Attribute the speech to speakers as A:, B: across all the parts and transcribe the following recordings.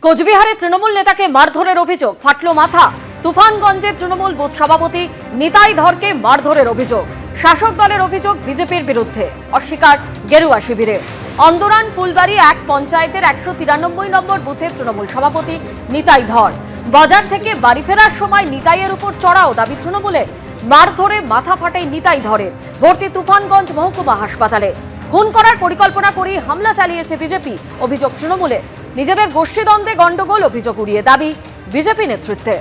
A: কোচবিহারে তৃণমূল নেতাকে মারধরের অভিযোগ, ফাটল মাথা। তুফানগঞ্জের তৃণমূল বুথ সভাপতি নিতাই ধরকে মারধরের অভিযোগ। শাসক দলের অভিযোগ বিজেপির বিরুদ্ধে, অস্বীকার গেরুয়া শিবিরে। অন্দরান ফুলবাড়ি এক পঞ্চায়েতের 193 নম্বর বুথের তৃণমূল সভাপতি নিতাই ধর বাজার থেকে বাড়ি ফেরার সময় নিতাইয়ের উপর চড়াও দাবি তৃণমূলের। মারধরে মাথা ফাটে নিতাই ধরের, ভর্তি তুফানগঞ্জ মহকুমা হাসপাতালে। খুন করার পরিকল্পনা করে হামলা চালিয়েছে বিজেপি, অভিযোগ তৃণমূলের। নিজেদের গোষ্ঠীদ্বন্দ্বে গন্ডগোল, অভিযোগ উড়িয়ে দাবি বিজেপি নেতৃত্বে।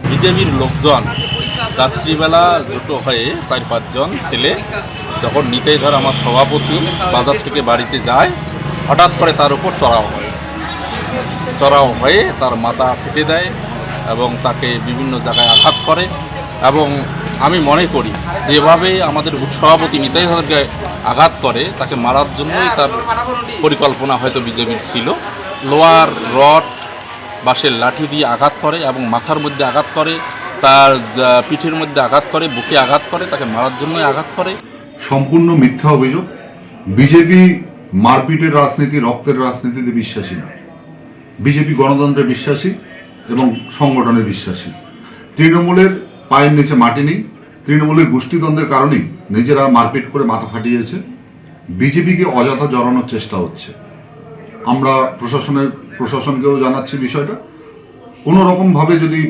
B: বিজেপির লোকজন রাত্রিবেলা জোটো হয়ে 4-5 জন ছেলে যখন নিতাই ধর আমার সভাপতি বাজার থেকে বাড়িতে যায়, হঠাৎ করে তার উপর চড়াও হয়ে তার মাথা ফেটে দেয় এবং তাকে বিভিন্ন জায়গায় আঘাত করে। এবং আমি মনে করি যেভাবে আমাদের সভাপতি নিতাই ধরকে আঘাত করে, তাকে মারার জন্যই তার পরিকল্পনা হয়তো বিজেপির ছিল। লোহার রড, বাঁশের লাঠি দিয়ে আঘাত করে এবং মাথার মধ্যে আঘাত করে, তার পিঠের মধ্যে আঘাত করে, বুকে আঘাত করে, তাকে মারার জন্যই আঘাত করে।
C: সম্পূর্ণ মিথ্যা অভিযোগ। বিজেপি মারপিটের রাজনীতি, রক্তের রাজনীতিতে বিশ্বাসী না। বিজেপি গণতন্ত্রে বিশ্বাসী এবং সংগঠনে বিশ্বাসী। তৃণমূলের পায়ের নিচে মাটি নেই। তৃণমূলের গোষ্ঠীদ্বন্দ্বের কারণেই নিজেরা মারপিট করে মাথা ফাটিয়েছে। বিজেপিকে অযথা জড়ানোর চেষ্টা হচ্ছে। আমরা প্রশাসনকেও জানাচ্ছি বিষয়টা। কোনো রকমভাবে যদি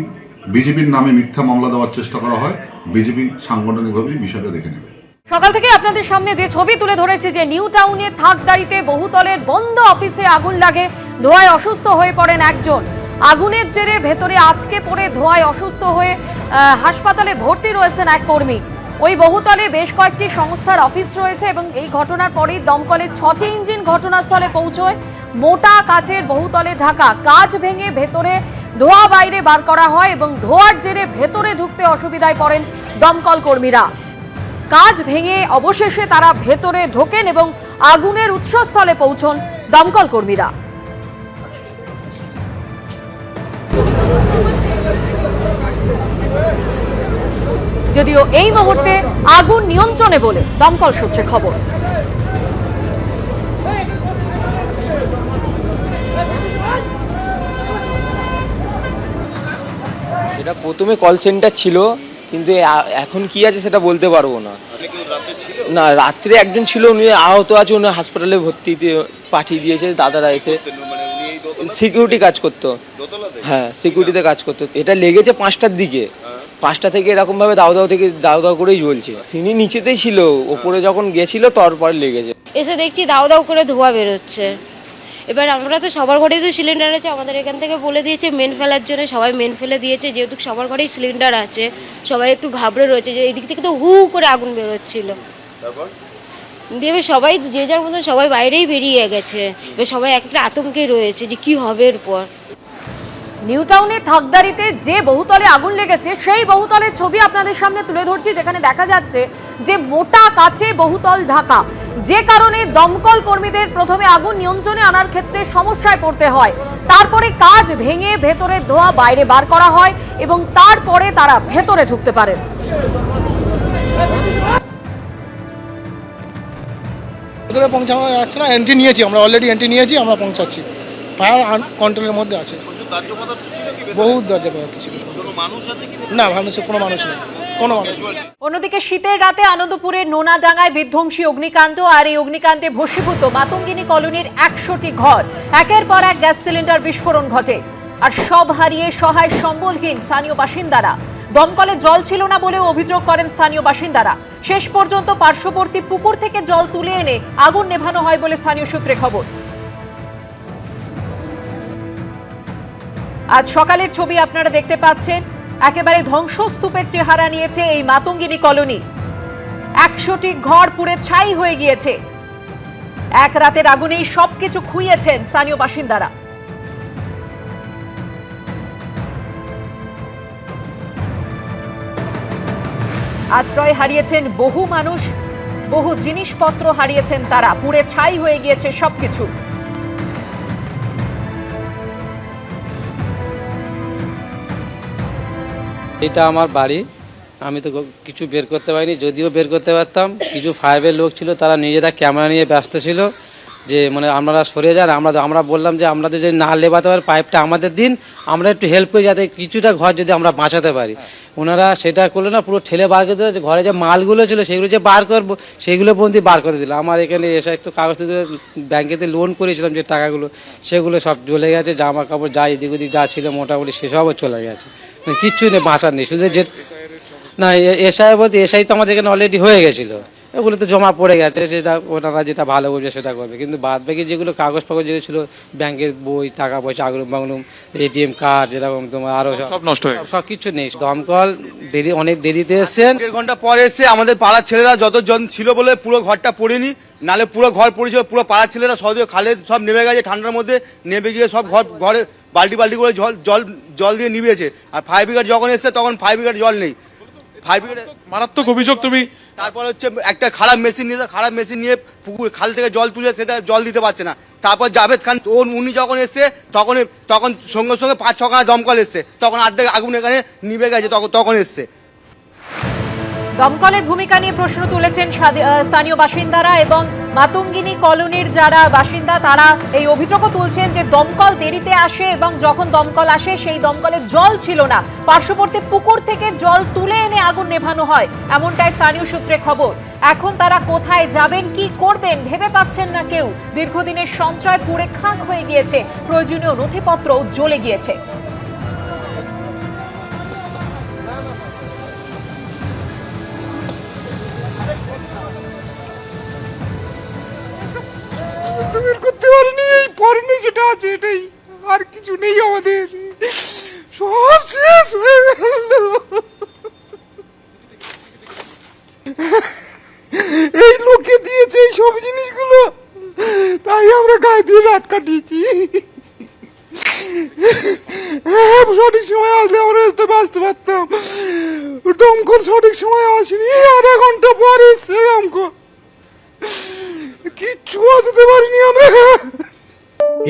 C: বিজেপির নামে মিথ্যা মামলা দেওয়ার চেষ্টা করা হয়, বিজেপি সাংগঠনিকভাবেই বিষয়টা দেখে নেবে।
A: সকাল থেকে আপনাদের সামনে যে ছবি তুলে ধরেছে যে নিউ টাউনে থাকদাড়িতে বহুতলের বন্ধ অফিসে আগুন লাগে, ধোঁয়ায় অসুস্থ হয়ে পড়েন একজন। আগুনের জেরে ভেতরে আটকে পড়ে ধোঁয়ায় অসুস্থ হয়ে হাসপাতালে ভর্তি রয়েছেন এক কর্মী। ওই বহুতলে বেশ কয়েকটি সংস্থার অফিস রয়েছে এবং এই ঘটনার পরেই দমকলের 6টি ইঞ্জিন ঘটনাস্থলে পৌঁছয়। মোটা কাচের বহুতলে ঢাকা, কাচ ভেঙে ভেতরে ধোঁয়া বাইরে বার করা হয় এবং ধোঁয়ার জেরে ভেতরে ঢুকতে অসুবিধায় পড়েন দমকল কর্মীরা। কাজ ভেঙে অবশেষে তারা ভেতরে ঢোকেন এবং আগুনের উৎসস্থলে পৌঁছন দমকল কর্মীরা। যদিও এই মুহূর্তে আগুন নিয়ন্ত্রণে বলে দমকল সূত্রে খবর।
D: এটা প্রথমে কল সেন্টার ছিল, কিন্তু এখন কি আছে সেটা বলতে পারবো না। না, রাত্রে একজন ছিল, উনি আহত আছে, উনি হাসপাতালে ভর্তিতে পাঠিয়ে দিয়েছে দাদারা এসে। সিকিউরিটি কাজ করতো, হ্যাঁ সিকিউরিটিতে কাজ করতো। এটা লেগেছে 5টার দিকে, 5টা থেকে এরকম ভাবে দাও দাও করেই জ্বলছে। সিনি নিচেতেই ছিল, ওপরে যখন গেছিল তারপরে লেগেছে।
E: এসে দেখছি দাও করে ধোঁয়া বেরোচ্ছে। এবার আমরা তো সবার ঘরেই তো সিলিন্ডার আছে, আমাদের এখান থেকে বলে দিয়েছে মেন ফেলার জন্য, সবাই মেন ফেলে দিয়েছে। যেহেতু সবার ঘরেই সিলিন্ডার আছে, সবাই একটু ঘাবড়ে রয়েছে যে এই দিক থেকে তো হু করে আগুন বেরোচ্ছিল। দিয়ে সবাই যে যার মতন সবাই বাইরেই বেরিয়ে গেছে। এবার সবাই একটা আতঙ্কে রয়েছে যে কি হবে এরপর।
A: নিউ টাউনে থাকদাড়িতে যে বহুতলে আগুন লেগেছে সেই বহুতলের ছবি আপনাদের সামনে তুলে ধরছি, যেখানে দেখা যাচ্ছে যে মোটা কাচে বহুতল ঢাকা, যে কারণে দমকল কর্মীদের প্রথমে আগুন নিয়ন্ত্রণে আনার ক্ষেত্রে সমস্যায় পড়তে হয়। তারপরে কাজ ভেঙে ভেতরে ধোঁয়া বাইরে বার করা হয় এবং তারপরে তারা ভেতরে ঢুকতে পারেন।
F: ভেতরে পৌঁছানো যাচ্ছে না, এন্ট্রি নিয়েছি আমরা, অলরেডি এন্ট্রি নিয়েছি, আমরা পৌঁছাচ্ছি। ফায়ার কন্ট্রোলের মধ্যে আছে। বহুত দরজা পদার্থ ছিল। না, কোনো মানুষ নেই, কোনো মানুষ।
A: অন্যদিকে শীতের রাতে আনন্দপুরের নোনাডাঙ্গায় বিধ্বংসী অগ্নিকাণ্ড, আর এই অগ্নিকাণ্ডে ভস্মীভূত মাতঙ্গিনী কলোনির 100টি ঘর। একের পর এক গ্যাস সিলিন্ডার বিস্ফোরণ ঘটে, আর সব হারিয়ে সহায় সম্বলহীন স্থানীয় বাসিন্দারা। দমকলে জল ছিল না বলেও অভিযোগ করেন স্থানীয় বাসিন্দারা। শেষ পর্যন্ত পার্শ্ববর্তী পুকুর থেকে জল তুলে এনে আগুন নেভানো হয় বলে স্থানীয় সূত্রে খবর। আজ সকালের ছবি আপনারা দেখতে পাচ্ছেন, একেবারে ধ্বংসস্তূপের চেহারা নিয়েছে এই মাতঙ্গিনী কলোনি। 100টি ঘর পুড়ে ছাই হয়ে গিয়েছে। এক রাতের আগুনেই সবকিছু খুইয়েছেন স্থানীয় বাসিন্দারা। আশ্রয় হারিয়েছেন বহু মানুষ, বহু জিনিসপত্র হারিয়েছেন তারা, পুড়ে ছাই হয়ে গিয়েছে সবকিছু।
G: এটা আমার বাড়ি, আমি তো কিছু বের করতে পারিনি, যদিও বের করতে পারতাম। কিছু ফায়ারের লোক ছিল, তারা নিজেরা ক্যামেরা নিয়ে ব্যস্ত ছিল। যে মানে আপনারা সরে যান, আমরা বললাম যে আমাদের যদি না লেবাতে পারে পাইপটা আমাদের দিন, আমরা একটু হেল্প করি যাতে কিছুটা ঘর যদি আমরা বাঁচাতে পারি। ওনারা সেটা করলো না, পুরো ঠেলে বার করে দিল, যে ঘরে যে মালগুলো ছিল সেগুলো যে বার করবো সেইগুলো পর্যন্ত বার করে দিল। আমার এখানে এসে একটু কাগজ ব্যাংকেতে লোন করেছিলাম যে টাকাগুলো, সেগুলো সব চলে গেছে, জামা কাপড় যা এদিক ওদিক যা ছিল মোটামুটি সেসবও চলে গেছে, মানে কিচ্ছুই নেই, বাঁচার নেই। শুধু যে না এসআই বলতে এসআই তো আমাদের এখানে অলরেডি হয়ে গেছিলো, এগুলো তো জমা পড়ে গেছে, সেটা ওনারা যেটা ভালো বুঝবে সেটা করবে। কিন্তু বাদ বাকি যেগুলো কাগজ ফাগজ যেগুলো ছিল, ব্যাংকের বই, টাকা পয়সা, আগলুম বাংলুম, এটিএম কার্ড, যেরকম তোমার আরও
H: সব নষ্ট হয়ে গেছে।
G: সব কিছু নেই। দমকল অনেক দেরিতে এসছেন।
I: 1.5 ঘন্টা পরে এসে আমাদের পাড়ার ছেলেরা যতজন ছিল বলে পুরো ঘরটা পড়েনি, নালে পুরো ঘর পড়েছিল। পুরো পাড়ার ছেলেরা সহজে খালে সব নেমে গেছে, ঠান্ডার মধ্যে নেমে গিয়ে সব ঘরে বাল্টি বাল্টি করে জল দিয়ে নিভিয়েছে। আর ফায়ার ব্রিগেড যখন এসছে তখন ফায়ার ব্রিগেড জল নেই। ফায়ার ব্রিগেড
H: মারাত্মক অভিযোগ তুমি।
I: তারপর হচ্ছে একটা খারাপ মেশিন নিয়ে পুকুর খাল থেকে জল তুলে সেটা জল দিতে পারছে না। তারপর জাভেদ খান উনি যখন এসছে তখন সঙ্গে সঙ্গে 5-6 খানা দমকল এসছে, তখন অর্ধেক আগুন এখানে নিভে গেছে, তখন এসছে।
A: দমকলের ভূমিকা নিয়ে প্রশ্ন তুলেছেন স্থানীয় বাসিন্দারা এবং মাতঙ্গিনী কলোনির যারা বাসিন্দা তারা এই অভিযোগও তুলছেন যে দমকল দেরিতে আসে এবং যখন দমকল আসে সেই দমকলে জল ছিল না, পার্শ্ববর্তী পুকুর থেকে জল তুলে এনে আগুন নেভানো হয়, এমনটাই স্থানীয় সূত্রে খবর। এখন তারা কোথায় যাবেন, কি করবেন ভেবে পাচ্ছেন না কেউ। দীর্ঘদিনের সঞ্চয় পুড়ে খাক হয়ে গিয়েছে, প্রয়োজনীয় নথিপত্র জ্বলে গিয়েছে।
F: বের করতে পারিনি, এই পরনে যেটা আছে এটাই, আর কিছু নেই আমাদের, সব শেষ হয়ে গেল। এই লোকে দিয়েছে এই সব জিনিসগুলো, তাই আমরা গায়ে দিয়ে রাত কাটিয়েছি। সঠিক সময় আসলে আমরা বাঁচতে পারতাম। দমকল সঠিক সময় আসেনি, আধা ঘন্টা পরে এসছে দমকল, কিচ্ছু বাঁচাতে পারিনি আমরা।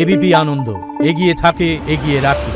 J: এবিপি আনন্দ, এগিয়ে থাকে, এগিয়ে রাখে।